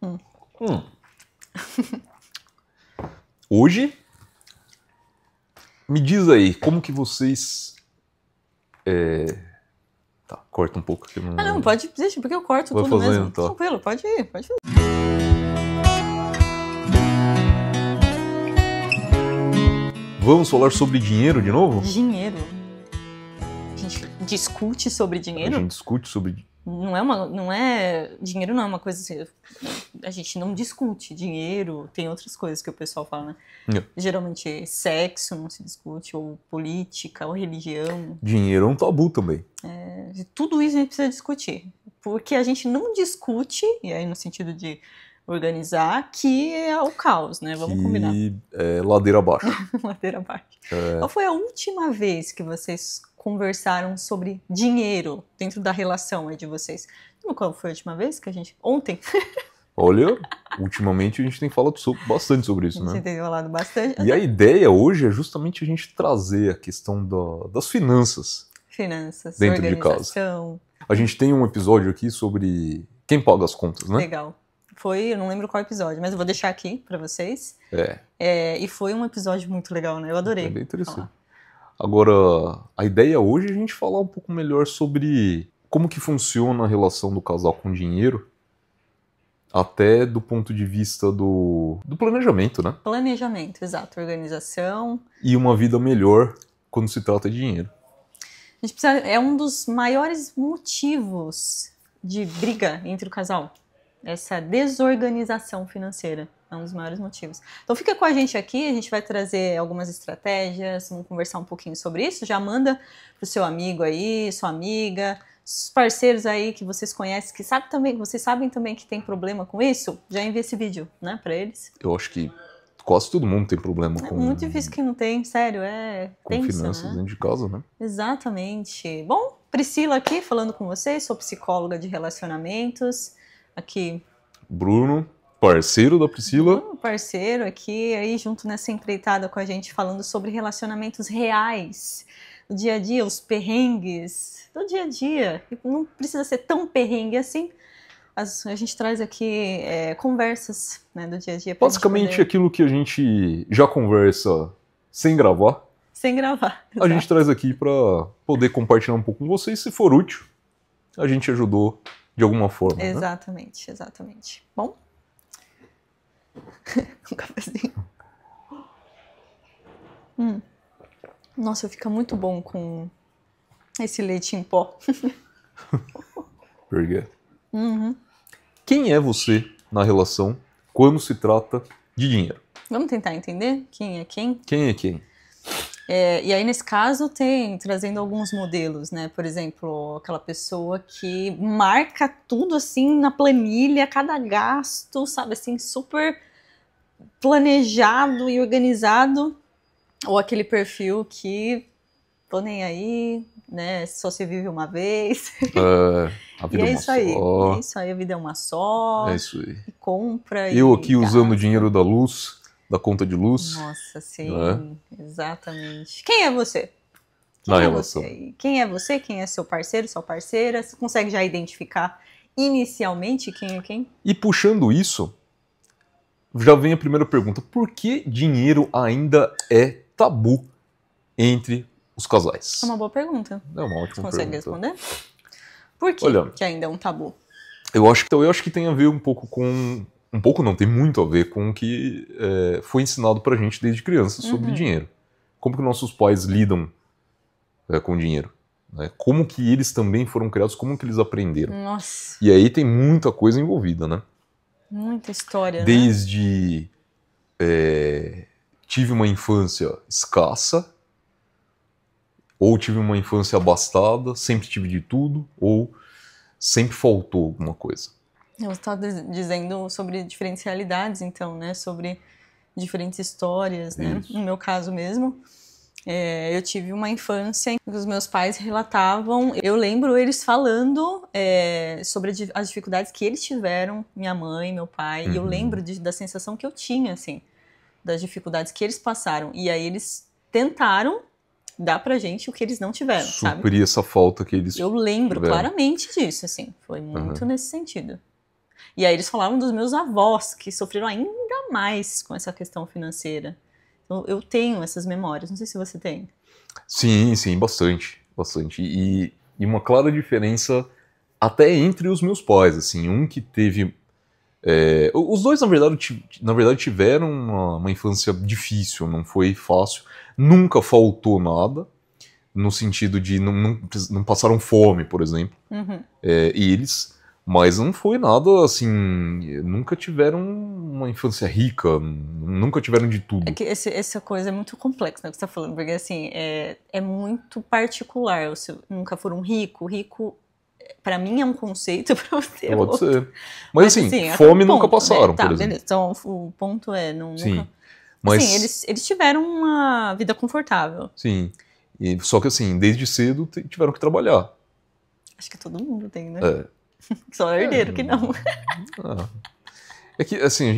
Hum. Hoje, me diz aí, como que vocês... Tá, corta um pouco aqui. Ah, não, pode, deixa, porque eu corto Vai tudo fazendo, mesmo. tá. Tranquilo, pode ir, pode fazer. Vamos falar sobre dinheiro de novo? Dinheiro. A gente discute sobre dinheiro? A gente discute sobre... Dinheiro não é uma coisa assim, a gente não discute dinheiro, tem outras coisas que o pessoal fala, né? Geralmente sexo não se discute, ou política, ou religião. Dinheiro é um tabu também. Tudo isso a gente precisa discutir, porque a gente não discute, e aí no sentido de organizar, que é o caos, né? Vamos combinar. É ladeira abaixo. Ladeira abaixo. Qual foi a última vez que vocês conversaram sobre dinheiro dentro da relação aí de vocês? Qual foi a última vez que a gente... Ontem. Olha, ultimamente a gente tem falado bastante sobre isso, A gente né? tem falado bastante. E a ideia hoje é justamente a gente trazer a questão das finanças. Finanças, dentro de organização. A gente tem um episódio aqui sobre quem paga as contas, né? Legal. Eu não lembro qual episódio, mas eu vou deixar aqui pra vocês. E foi um episódio muito legal, né? Eu adorei. É bem interessante. Agora, a ideia hoje é a gente falar um pouco melhor sobre como que funciona a relação do casal com o dinheiro, até do ponto de vista do planejamento, né? Planejamento, exato. Organização. E uma vida melhor quando se trata de dinheiro. A gente precisa, é um dos maiores motivos de briga entre o casal. Essa desorganização financeira é um dos maiores motivos. Então fica com a gente aqui, a gente vai trazer algumas estratégias, vamos conversar um pouquinho sobre isso. Já manda pro seu amigo aí, sua amiga, os parceiros aí que vocês conhecem, que vocês sabem também que tem problema com isso, já envia esse vídeo, né, pra eles. Eu acho que quase todo mundo tem problema com... É muito difícil que não tem, sério, com tenso, finanças, né? dentro de casa, né? Exatamente. Bom, Priscila aqui falando com vocês, sou psicóloga de relacionamentos. Aqui, Bruno, parceiro da Priscila. um parceiro aqui, aí junto nessa empreitada com a gente, falando sobre relacionamentos reais, do dia a dia, os perrengues do dia a dia. Não precisa ser tão perrengue assim. A gente traz aqui conversas, né, do dia a dia. Basicamente aquilo que a gente já conversa sem gravar. Sem gravar. A gente traz aqui para poder compartilhar um pouco com vocês. Se for útil, a gente ajudou de alguma forma. Exatamente, né? Exatamente. Bom, um cafezinho. Nossa, fica muito bom com esse leite em pó. Por quê? Quem é você na relação quando se trata de dinheiro? Vamos tentar entender quem é quem? Quem é quem? E aí, nesse caso, trazendo alguns modelos, né? Por exemplo, aquela pessoa que marca tudo assim na planilha, cada gasto, sabe, assim, super planejado e organizado. Ou aquele perfil que tô nem aí, né? Só se vive uma vez. A vida E é uma isso aí. só. É isso aí, a vida é uma só. É isso aí. E compra Eu aqui gasta. usando o dinheiro da luz, da conta de luz. Nossa, sim, exatamente. Quem é você? Na relação. Quem é você? Quem é seu parceiro, sua parceira? Você consegue já identificar inicialmente quem é quem? E puxando isso, já vem a primeira pergunta. Por que dinheiro ainda é tabu entre os casais? É uma boa pergunta. É uma ótima Você consegue pergunta. responder? Por que Olha, que ainda é um tabu? Eu acho que tem a ver um pouco com... Um pouco não, tem muito a ver com o que foi ensinado pra gente desde criança sobre dinheiro. Como que nossos pais lidam com dinheiro. Né? Como que eles também foram criados, como que eles aprenderam. Nossa, E aí tem muita coisa envolvida, né? muita história, né? Desde tive uma infância escassa, ou tive uma infância abastada, sempre tive de tudo, ou sempre faltou alguma coisa. Eu estava dizendo sobre diferentes realidades, então, né? Sobre diferentes histórias, né? Isso. No meu caso mesmo, eu tive uma infância em que os meus pais relatavam. Eu lembro eles falando sobre as dificuldades que eles tiveram, minha mãe, meu pai, e eu lembro da sensação que eu tinha, assim, das dificuldades que eles passaram. E aí eles tentaram dar pra gente o que eles não tiveram, sabe? Suprir essa falta que eles Eu lembro tiveram. claramente disso, assim. Foi muito nesse sentido. E aí eles falavam dos meus avós, que sofreram ainda mais com essa questão financeira. Então eu tenho essas memórias, não sei se você tem. Sim, sim, bastante, bastante. E uma clara diferença até entre os meus pais, assim, um que teve... os dois, na verdade tiveram uma infância difícil, não foi fácil, nunca faltou nada, no sentido de não passaram fome, por exemplo, eles, mas não foi nada assim, nunca tiveram uma infância rica, nunca tiveram de tudo. É que essa coisa é muito complexa, né, que você está falando, porque assim, é muito particular, nunca foram rico, pra mim é um conceito, pra você é Pode outro. ser. Mas assim, fome nunca passaram, né? Tá, por exemplo. beleza. Então o ponto é, Sim, nunca... mas... Assim, eles tiveram uma vida confortável. Sim, só que assim, desde cedo tiveram que trabalhar. Acho que todo mundo tem, né? É. Só herdeiro que não. Ah. É que, assim,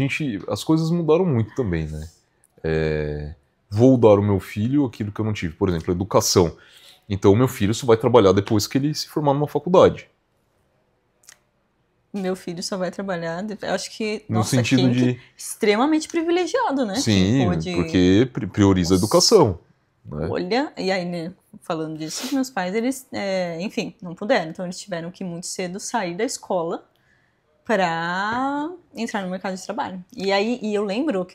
as coisas mudaram muito também, né? Vou dar ao meu filho aquilo que eu não tive, por exemplo, educação. Então, o meu filho só vai trabalhar depois que ele se formar numa faculdade. Meu filho só vai trabalhar, acho que, No nossa, sentido de... extremamente privilegiado, né? Sim, porque prioriza a educação. Né? Olha, e aí, né, falando disso, meus pais, eles, enfim, não puderam. Então, eles tiveram que muito cedo sair da escola para entrar no mercado de trabalho. E aí, eu lembro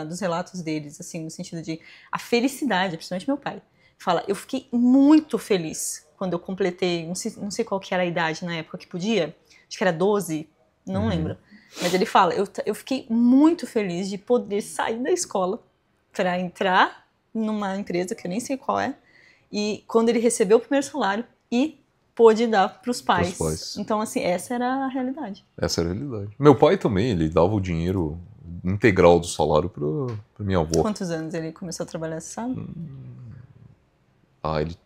dos relatos deles, assim, no sentido de a felicidade, principalmente meu pai. Fala, eu fiquei muito feliz quando eu completei, não sei qual que era a idade na época que podia, acho que era 12, não lembro. Mas ele fala, eu fiquei muito feliz de poder sair da escola para entrar numa empresa que eu nem sei qual é, e quando ele recebeu o primeiro salário e pôde dar para os pais. Então, assim, essa era a realidade. Essa era a realidade. Meu pai também, ele dava o dinheiro integral do salário para minha avó. Quantos anos ele começou a trabalhar, você sabe? Ele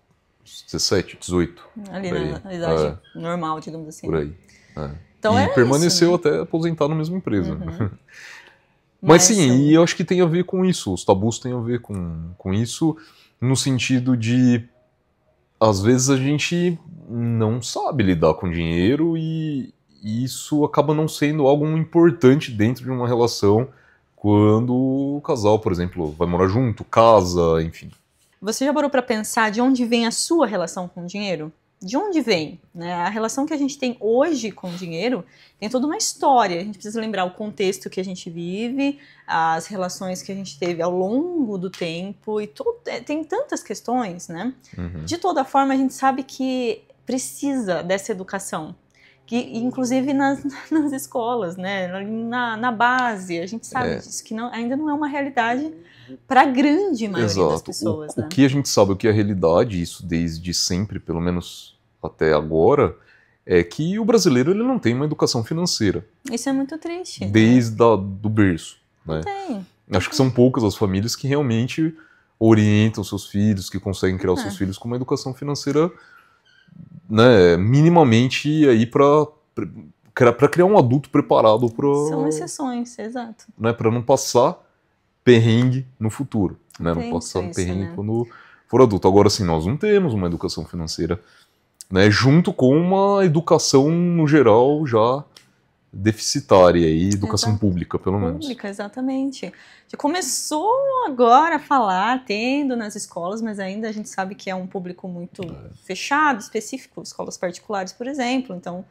17, 18. Ali na idade normal, digamos assim. Por aí. Então e permaneceu isso, né? até aposentar na mesma empresa. Mas sim, e eu acho que tem a ver com isso. Os tabus têm a ver com isso, no sentido de, às vezes a gente não sabe lidar com dinheiro e isso acaba não sendo algo importante dentro de uma relação quando o casal, por exemplo, vai morar junto, casa, enfim. Você já parou para pensar de onde vem a sua relação com o dinheiro? De onde vem? Né? A relação que a gente tem hoje com o dinheiro tem toda uma história. A gente precisa lembrar o contexto que a gente vive, as relações que a gente teve ao longo do tempo, e tem tantas questões, né? De toda forma, a gente sabe que precisa dessa educação, que inclusive nas escolas, né? Na base, a gente sabe disso, que ainda não é uma realidade para a grande maioria das pessoas. O que a gente sabe, o que é a realidade, isso desde sempre, pelo menos até agora, é que o brasileiro ele não tem uma educação financeira. Isso é muito triste. Desde do berço. Né? Não tem. Acho que são poucas as famílias que realmente orientam seus filhos, que conseguem criar os seus filhos com uma educação financeira, né, minimamente aí para criar um adulto preparado para... São exceções, exato. Né, para não passar perrengue no futuro, né? Não passar perrengue quando for adulto. Agora, assim, nós não temos uma educação financeira, né? Junto com uma educação, no geral, já deficitária, e educação pública, pelo menos. Pública, exatamente. Já começou agora a falar, tendo nas escolas, mas ainda a gente sabe que é um público muito fechado, específico, escolas particulares, por exemplo, então...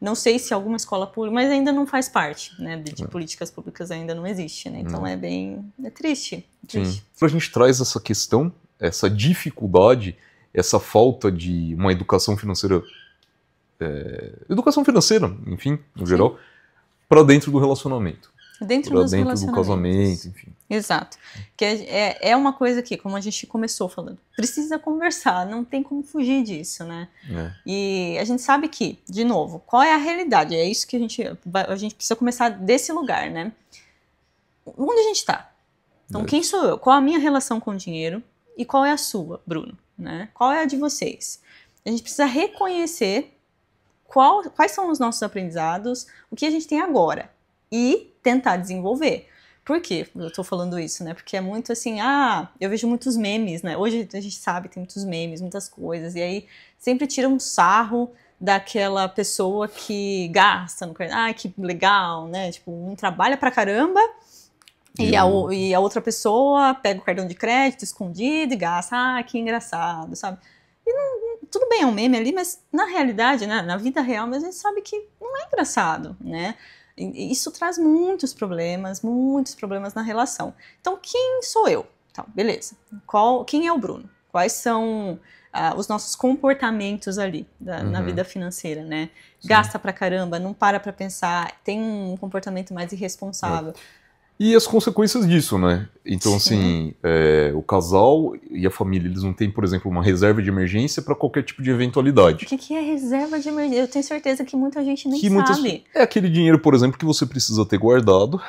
Não sei se alguma escola pública, mas ainda não faz parte, né, de políticas públicas, ainda não existe, né? Então é triste. Sim. A gente traz essa questão, essa dificuldade, essa falta de uma educação financeira, enfim, no geral, para dentro do relacionamento. Dentro do casamento, enfim. Exato. Que é uma coisa que, como a gente começou falando, precisa conversar, não tem como fugir disso, né? E a gente sabe que, de novo, qual é a realidade? É isso que a gente precisa começar desse lugar, né? Onde a gente tá? Então, quem sou eu? Qual a minha relação com o dinheiro? E qual é a sua, Bruno? Né? Qual é a de vocês? A gente precisa reconhecer quais são os nossos aprendizados, o que a gente tem agora, e tentar desenvolver. Por que eu tô falando isso, né? Porque é muito assim, eu vejo muitos memes, né? Hoje a gente sabe, tem muitos memes, muitas coisas, e aí sempre tiram um sarro daquela pessoa que gasta no cartão. Ah, que legal, né? Tipo, um trabalha pra caramba e a outra pessoa pega o cartão de crédito escondido e gasta. Ah, que engraçado, sabe? E tudo bem, é um meme ali, mas na realidade, né, na vida real, mas a gente sabe que não é engraçado, né? E isso traz muitos problemas na relação. Então, quem sou eu? Então, beleza. Quem é o Bruno? Quais são os nossos comportamentos ali na vida financeira, né? Sim. Gasta pra caramba, não para pra pensar, tem um comportamento mais irresponsável. E as consequências disso, né? Então, assim, o casal e a família, eles não têm, por exemplo, uma reserva de emergência para qualquer tipo de eventualidade. O que é reserva de emergência? Eu tenho certeza que muita gente nem sabe. É aquele dinheiro, por exemplo, que você precisa ter guardado,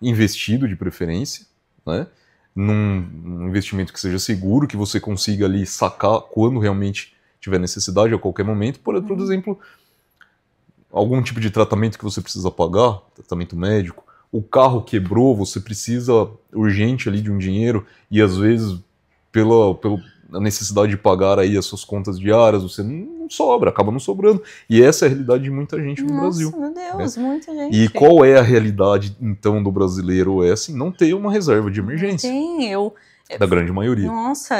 investido de preferência, né? Num investimento que seja seguro, que você consiga ali sacar quando realmente tiver necessidade, a qualquer momento. Por exemplo, algum tipo de tratamento que você precisa pagar, tratamento médico. O carro quebrou, você precisa urgente ali de um dinheiro e às vezes pela necessidade de pagar aí as suas contas diárias, você não sobra, acaba não sobrando. E essa é a realidade de muita gente no Brasil. Meu Deus, né? Muita gente. E qual é a realidade então do brasileiro? É assim, não ter uma reserva de emergência. Sim, da grande maioria. Nossa,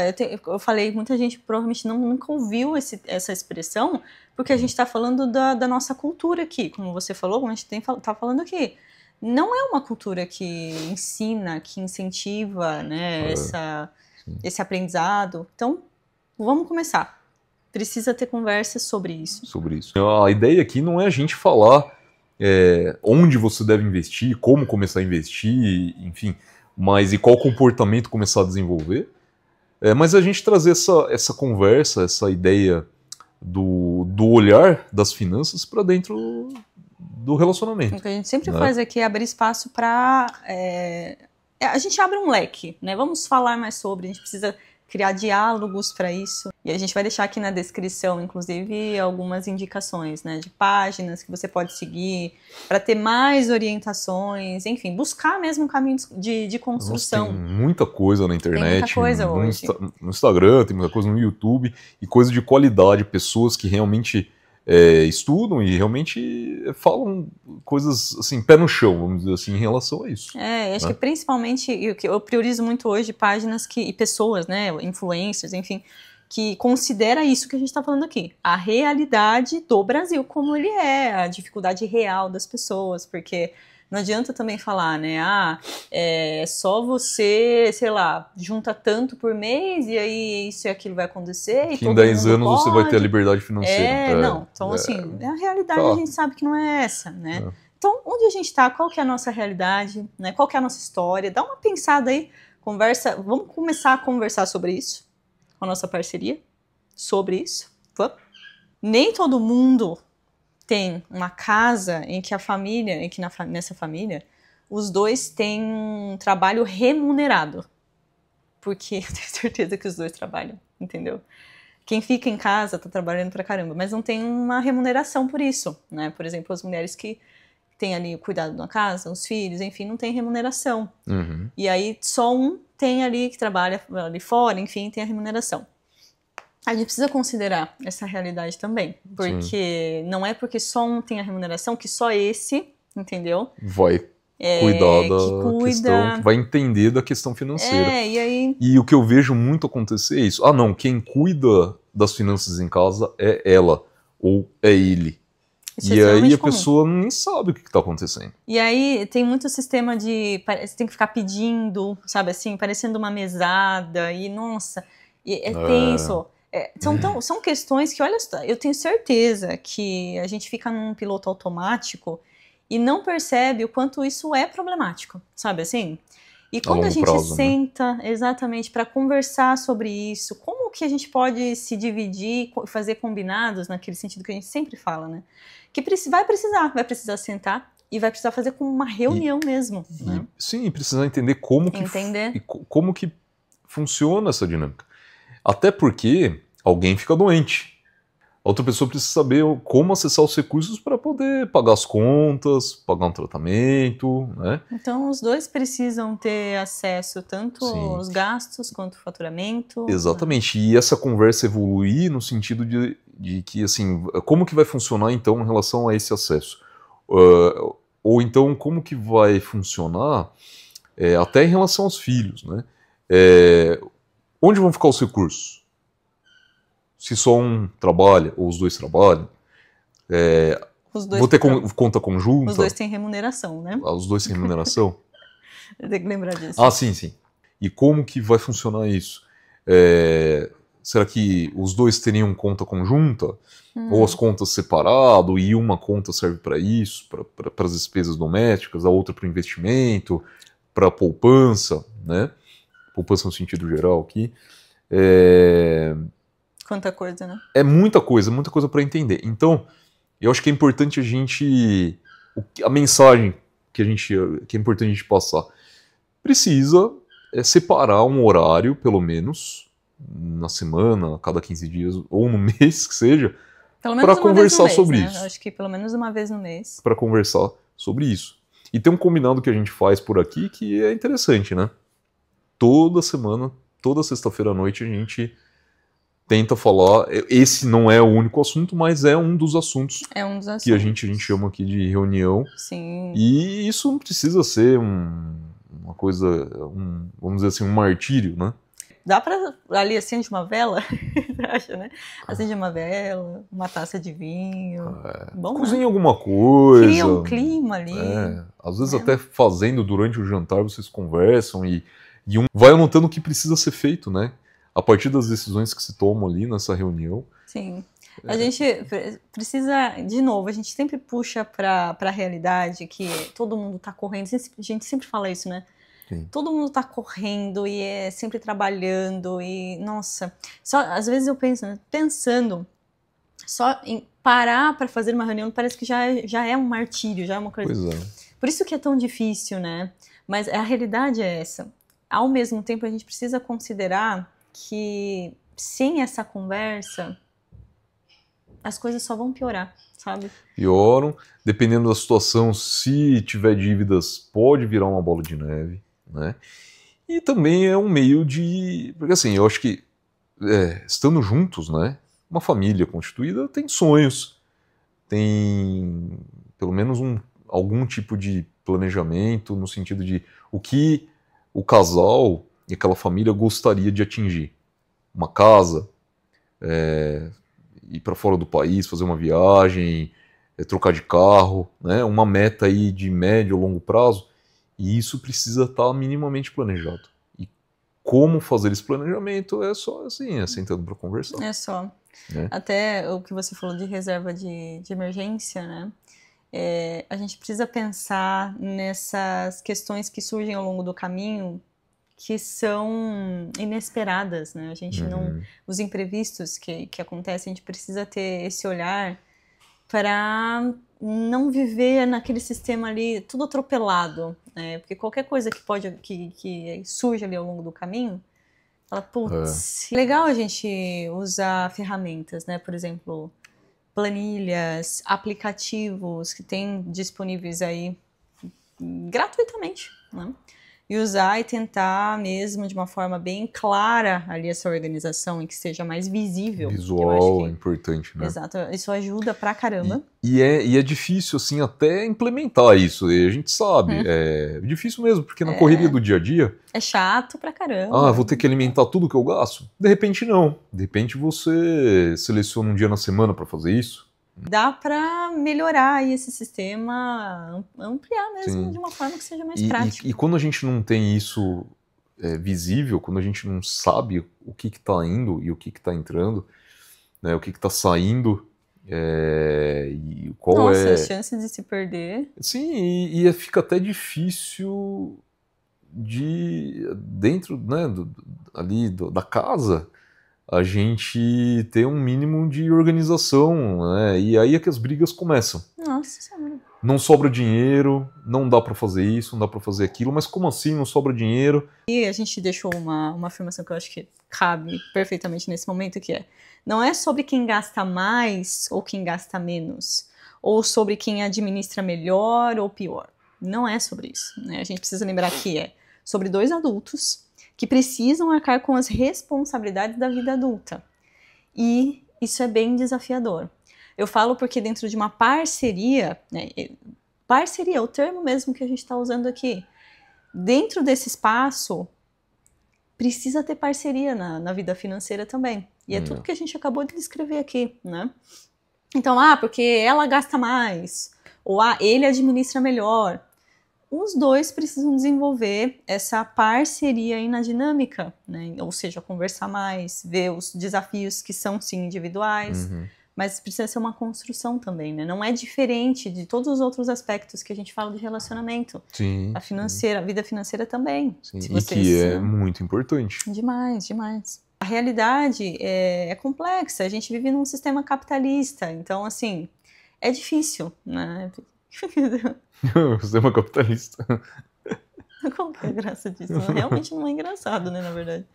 eu falei, muita gente provavelmente nunca ouviu essa expressão, porque a gente está falando da nossa cultura aqui, como você falou, como a gente está falando aqui. Não é uma cultura que ensina, que incentiva, né, esse aprendizado. Então, vamos começar. Precisa ter conversas sobre isso. Sobre isso. A ideia aqui não é a gente falar onde você deve investir, como começar a investir, enfim, mas e qual comportamento começar a desenvolver. Mas a gente trazer essa conversa, essa ideia do olhar das finanças para dentro do relacionamento. O que a gente sempre faz aqui é abrir espaço para... a gente abre um leque, né? Vamos falar mais sobre, a gente precisa criar diálogos para isso. E a gente vai deixar aqui na descrição, inclusive, algumas indicações, né? De páginas que você pode seguir para ter mais orientações, enfim, buscar mesmo um caminho de construção. Nossa, tem muita coisa na internet, tem muita coisa hoje. No Instagram, tem muita coisa no YouTube, e coisa de qualidade, pessoas que realmente... estudam e realmente falam coisas assim, pé no chão, vamos dizer assim, em relação a isso. Acho que principalmente, o que eu priorizo muito hoje, páginas e pessoas, né, influencers, enfim, que considera isso que a gente está falando aqui, a realidade do Brasil, como ele é, a dificuldade real das pessoas, porque não adianta também falar, né, é só você, sei lá, junta tanto por mês e aí isso e aquilo vai acontecer. Que em 10 anos pode. Você vai ter a liberdade financeira. Não, então assim, a realidade a gente sabe que não é essa, né. Então, onde a gente está, qual que é a nossa realidade, né, qual que é a nossa história, dá uma pensada aí, vamos começar a conversar sobre isso, com a nossa parceria, sobre isso, vamos? Nem todo mundo tem uma casa em que nessa família os dois têm um trabalho remunerado. Porque eu tenho certeza que os dois trabalham, entendeu? Quem fica em casa tá trabalhando pra caramba, mas não tem uma remuneração por isso, né? Por exemplo, as mulheres que têm ali o cuidado da casa, os filhos, enfim, não tem remuneração. E aí só um tem ali que trabalha ali fora, enfim, tem a remuneração. A gente precisa considerar essa realidade também, porque não é porque só um tem a remuneração que só esse, entendeu? Vai cuidar da questão, vai entender da questão financeira. E o que eu vejo muito acontecer é isso. Não, quem cuida das finanças em casa é ela, ou é ele. Isso e aí a comum. pessoa nem sabe o que está acontecendo. E aí tem muito sistema você tem que ficar pedindo, sabe assim, parecendo uma mesada, e nossa, é tenso. São questões que, olha, eu tenho certeza que a gente fica num piloto automático e não percebe o quanto isso é problemático, sabe assim? E quando a gente senta, exatamente, para conversar sobre isso, como que a gente pode se dividir, fazer combinados, naquele sentido que a gente sempre fala, né? Que vai precisar sentar e vai precisar fazer com uma reunião mesmo. Né? Sim, precisar entender como que funciona essa dinâmica. Até porque alguém fica doente. A outra pessoa precisa saber como acessar os recursos para poder pagar as contas, pagar um tratamento, né? Então os dois precisam ter acesso tanto aos gastos quanto ao faturamento. Exatamente. Né? E essa conversa evoluir no sentido de que, assim, como que vai funcionar, então, em relação a esse acesso? Ou então, como que vai funcionar até em relação aos filhos, né? Onde vão ficar os recursos? Se só um trabalha, ou os dois trabalham? Vou ter conta conjunta? Os dois têm remuneração, né? Os dois têm remuneração? Tem que lembrar disso. Ah, sim, sim. E como que vai funcionar isso? Será que os dois teriam conta conjunta? Ou as contas separado e uma conta serve para isso, para as despesas domésticas, a outra para o investimento, para a poupança, né? Poupança no sentido geral aqui. Quanta coisa, né? É muita coisa para entender. Então, eu acho que é importante a gente... A mensagem que é importante a gente passar. Precisa separar um horário, pelo menos, na semana, a cada 15 dias, ou no mês que seja, para conversar sobre isso. Eu acho que pelo menos uma vez no mês. Para conversar sobre isso. E tem um combinado que a gente faz por aqui que é interessante, né? Toda semana, toda sexta-feira à noite, a gente tenta falar. Esse não é o único assunto, mas é um dos assuntos, que a gente chama aqui de reunião. Sim. E isso não precisa ser uma coisa, vamos dizer assim, um martírio, né? Dá pra ali acende uma vela, acha, né? Acende uma vela, uma taça de vinho. Bom, cozinha, né? alguma coisa. Cria um clima ali. Às vezes até fazendo durante o jantar vocês conversam e um vai anotando o que precisa ser feito, né? A partir das decisões que se tomam ali nessa reunião. Sim. A gente precisa, de novo, a gente sempre puxa para a realidade que todo mundo está correndo. A gente sempre fala isso, né? Sim. Todo mundo está correndo e é sempre trabalhando e, nossa, às vezes eu penso, né, pensando só em parar para fazer uma reunião parece que já é um martírio, já é uma coisa. Pois é. Por isso que é tão difícil, né? Mas a realidade é essa. Ao mesmo tempo, a gente precisa considerar que sem essa conversa, as coisas só vão piorar, sabe? Pioram. Dependendo da situação, se tiver dívidas, pode virar uma bola de neve, né? E também é um meio de... Porque assim, eu acho que estando juntos, né? Uma família constituída tem sonhos, tem pelo menos algum tipo de planejamento no sentido de o que o casal e aquela família gostaria de atingir. Uma casa, ir para fora do país, fazer uma viagem, trocar de carro, né? Uma meta aí de médio ou longo prazo, e isso precisa estar minimamente planejado. E como fazer esse planejamento é só assim, sentando para conversar. É só. Né? Até o que você falou de reserva de emergência, né? A gente precisa pensar nessas questões que surgem ao longo do caminho que são inesperadas, né? A gente não... Os imprevistos que acontecem, a gente precisa ter esse olhar para não viver naquele sistema ali tudo atropelado, né? Porque qualquer coisa que surge ali ao longo do caminho, fala, putz, legal a gente usar ferramentas, né? Por exemplo, planilhas, aplicativos que tem disponíveis aí gratuitamente, né? E usar e tentar mesmo de uma forma bem clara ali essa organização e que seja mais visível. Visual é importante, né? Exato, isso ajuda pra caramba. E é difícil, assim, até implementar isso, e a gente sabe, é difícil mesmo, porque na correria do dia a dia... É chato pra caramba. Ah, vou ter que alimentar tudo que eu gasto? De repente não, de repente você seleciona um dia na semana para fazer isso. Dá para melhorar aí esse sistema, ampliar mesmo. Sim. De uma forma que seja mais prática. E quando a gente não tem isso visível, quando a gente não sabe o que está indo e o que está entrando, né, o que está saindo, e qual as chances de se perder. Sim, e fica até difícil dentro, né, da casa, a gente ter um mínimo de organização, né? E aí é que as brigas começam. Nossa Senhora. Não sobra dinheiro, não dá para fazer isso, não dá para fazer aquilo, mas como assim não sobra dinheiro? E a gente deixou uma afirmação que eu acho que cabe perfeitamente nesse momento, que não é sobre quem gasta mais ou quem gasta menos, ou sobre quem administra melhor ou pior. Não é sobre isso, né? A gente precisa lembrar que é sobre dois adultos que precisam arcar com as responsabilidades da vida adulta. E isso é bem desafiador. Eu falo porque dentro de uma parceria, né, parceria é o termo mesmo que a gente está usando aqui. Dentro desse espaço, precisa ter parceria na vida financeira também. E é tudo que a gente acabou de descrever aqui, né? Então, porque ela gasta mais, ou ele administra melhor. Os dois precisam desenvolver essa parceria aí na dinâmica, né? Ou seja, conversar mais, ver os desafios que são, sim, individuais, mas precisa ser uma construção também, né? Não é diferente de todos os outros aspectos que a gente fala de relacionamento. Sim. A vida financeira também. Sim. E que é muito importante. Demais, demais. A realidade é complexa, a gente vive num sistema capitalista, então, assim, é difícil, né? O sistema capitalista. Qual que é a graça disso? Realmente não é engraçado, né, na verdade.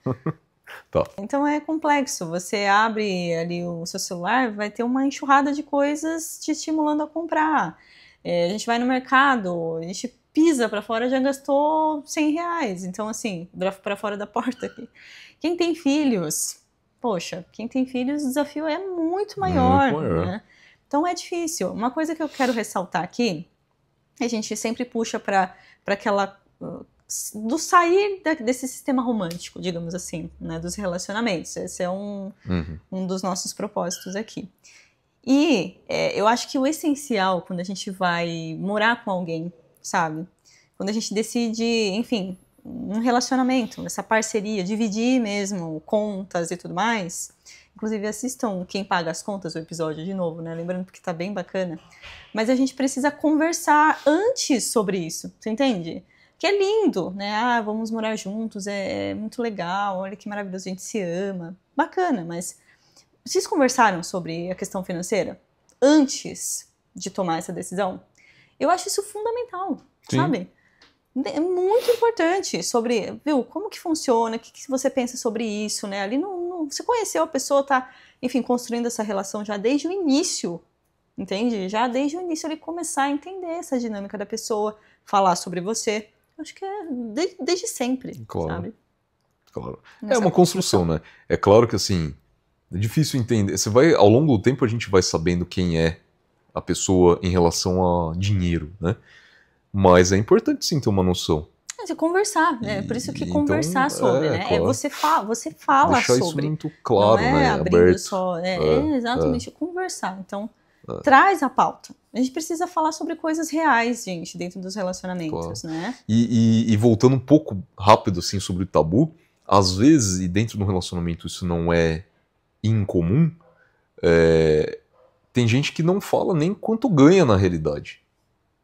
Tá. Então é complexo, você abre ali o seu celular, vai ter uma enxurrada de coisas te estimulando a comprar. A gente vai no mercado, a gente pisa pra fora, já gastou R$100, então assim, pra fora da porta aqui. Quem tem filhos, poxa, quem tem filhos, o desafio é muito maior, né? Então é difícil. Uma coisa que eu quero ressaltar aqui, a gente sempre puxa para aquela do sair desse sistema romântico, digamos assim, né, dos relacionamentos. Esse é um dos nossos propósitos aqui. E eu acho que o essencial quando a gente vai morar com alguém, sabe? Quando a gente decide, enfim, um relacionamento, essa parceria, dividir mesmo contas e tudo mais. Inclusive assistam Quem Paga as Contas, o episódio de novo, né? Lembrando que tá bem bacana. Mas a gente precisa conversar antes sobre isso, você entende? Que é lindo, né? Vamos morar juntos, é muito legal, olha que maravilhoso, a gente se ama. Bacana, mas vocês conversaram sobre a questão financeira antes de tomar essa decisão? Eu acho isso fundamental, sabe? É muito importante sobre, viu, como que funciona, o que você pensa sobre isso, né? Ali você conheceu a pessoa, tá, enfim, construindo essa relação já desde o início, entende? Já desde o início ele começar a entender essa dinâmica da pessoa, falar sobre você. Acho que é desde sempre, sabe? Claro. É uma construção, né? É claro que, assim, é difícil entender. Ao longo do tempo a gente vai sabendo quem é a pessoa em relação a dinheiro, né? Mas é importante sim ter uma noção. De conversar, né? Por isso que conversar sobre, né? Claro. Você fala deixar sobre. Isso muito claro, não né? Abrindo aberto. Só. Exatamente, conversar. Então, traz a pauta. A gente precisa falar sobre coisas reais, gente, dentro dos relacionamentos, né? E voltando um pouco rápido, assim, sobre o tabu, às vezes, e dentro do relacionamento isso não é incomum, tem gente que não fala nem quanto ganha na realidade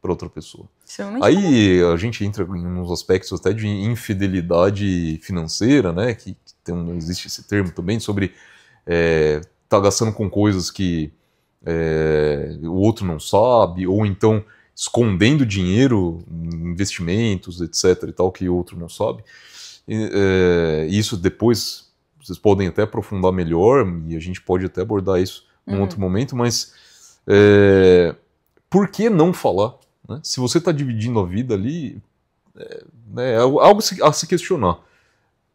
para outra pessoa. Aí a gente entra em uns aspectos até de infidelidade financeira, né? Que existe esse termo também, sobre tá gastando com coisas que o outro não sabe, ou então escondendo dinheiro em investimentos, etc. e tal, que o outro não sabe. Isso depois vocês podem até aprofundar melhor, e a gente pode até abordar isso num outro momento, mas por que não falar? Né? Se você está dividindo a vida ali, é algo a se questionar.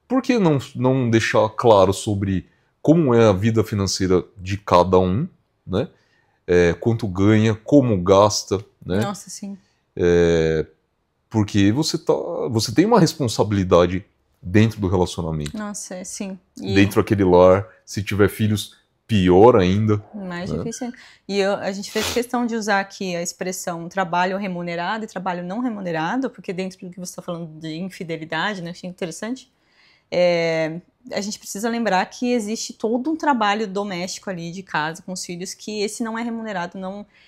Por que não deixar claro sobre como é a vida financeira de cada um, né? Quanto ganha, como gasta, né? Nossa, sim. Porque você tem uma responsabilidade dentro do relacionamento. Nossa, sim. Dentro daquele lar, se tiver filhos, pior ainda. Mais difícil. E a gente fez questão de usar aqui a expressão trabalho remunerado e trabalho não remunerado, porque dentro do que você está falando de infidelidade, né, achei interessante, a gente precisa lembrar que existe todo um trabalho doméstico ali de casa com os filhos, que esse não é remunerado,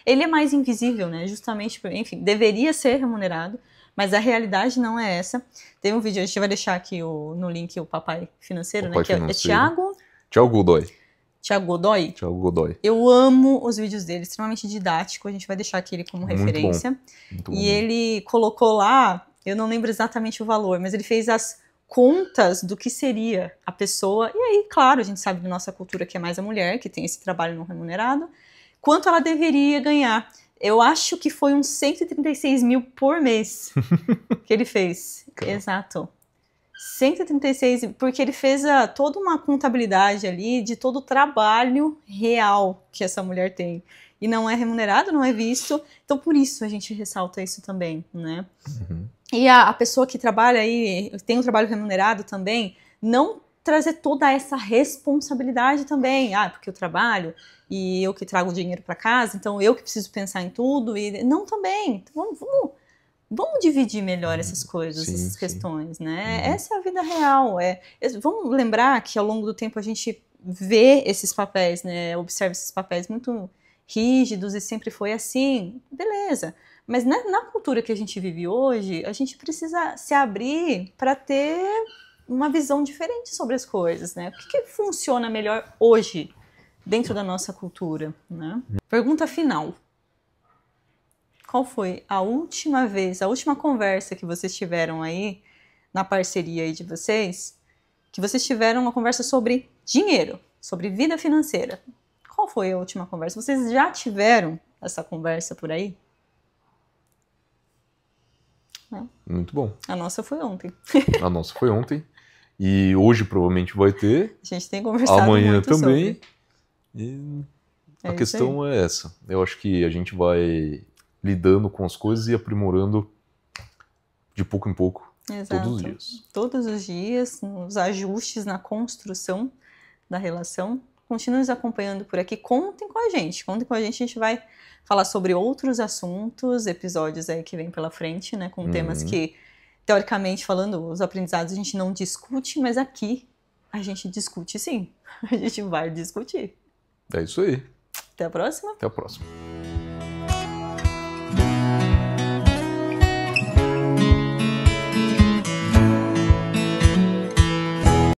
ele é mais invisível, né, justamente, enfim, deveria ser remunerado, mas a realidade não é essa. Tem um vídeo, a gente vai deixar aqui no link o Papai Financeiro, né, que é Thiago Godoy. Thiago Godoy. Eu amo os vídeos dele, extremamente didático. A gente vai deixar aqui ele como referência. Muito bom. Ele colocou lá, eu não lembro exatamente o valor, mas ele fez as contas do que seria a pessoa. E aí, claro, a gente sabe da nossa cultura que é mais a mulher, que tem esse trabalho não remunerado, quanto ela deveria ganhar. Eu acho que foi uns 136 mil por mês que ele fez. Exato. 136, porque ele fez toda uma contabilidade ali de todo o trabalho real que essa mulher tem. E não é remunerado, não é visto. Então, por isso a gente ressalta isso também, né? Uhum. E a pessoa que trabalha aí, tem um trabalho remunerado também, não trazer toda essa responsabilidade também. Porque eu trabalho e eu que trago dinheiro para casa, então eu que preciso pensar em tudo. E não também. Então, vamos dividir melhor essas coisas, essas questões, né? Uhum. Essa é a vida real. Vamos lembrar que ao longo do tempo a gente vê esses papéis, né? Observa esses papéis muito rígidos e sempre foi assim, beleza. Mas na cultura que a gente vive hoje, a gente precisa se abrir para ter uma visão diferente sobre as coisas, né? O que funciona melhor hoje dentro da nossa cultura, né? Pergunta final. Qual foi a última vez, a última conversa que vocês tiveram aí, na parceria aí de vocês, que vocês tiveram uma conversa sobre dinheiro, sobre vida financeira? Qual foi a última conversa? Vocês já tiveram essa conversa por aí? Não. Muito bom. A nossa foi ontem. A nossa foi ontem. E hoje provavelmente vai ter. A gente tem conversado amanhã muito também. sobre. E É a questão isso aí. é essa. Eu acho que a gente vai lidando com as coisas e aprimorando de pouco em pouco. Exato. Todos os dias. Todos os dias, nos ajustes, na construção da relação. Continuem nos acompanhando por aqui. Contem com a gente. A gente vai falar sobre outros assuntos, episódios aí que vem pela frente, né? Com temas que, teoricamente falando, os aprendizados a gente não discute, mas aqui a gente discute sim. A gente vai discutir. É isso aí. Até a próxima. Até a próxima.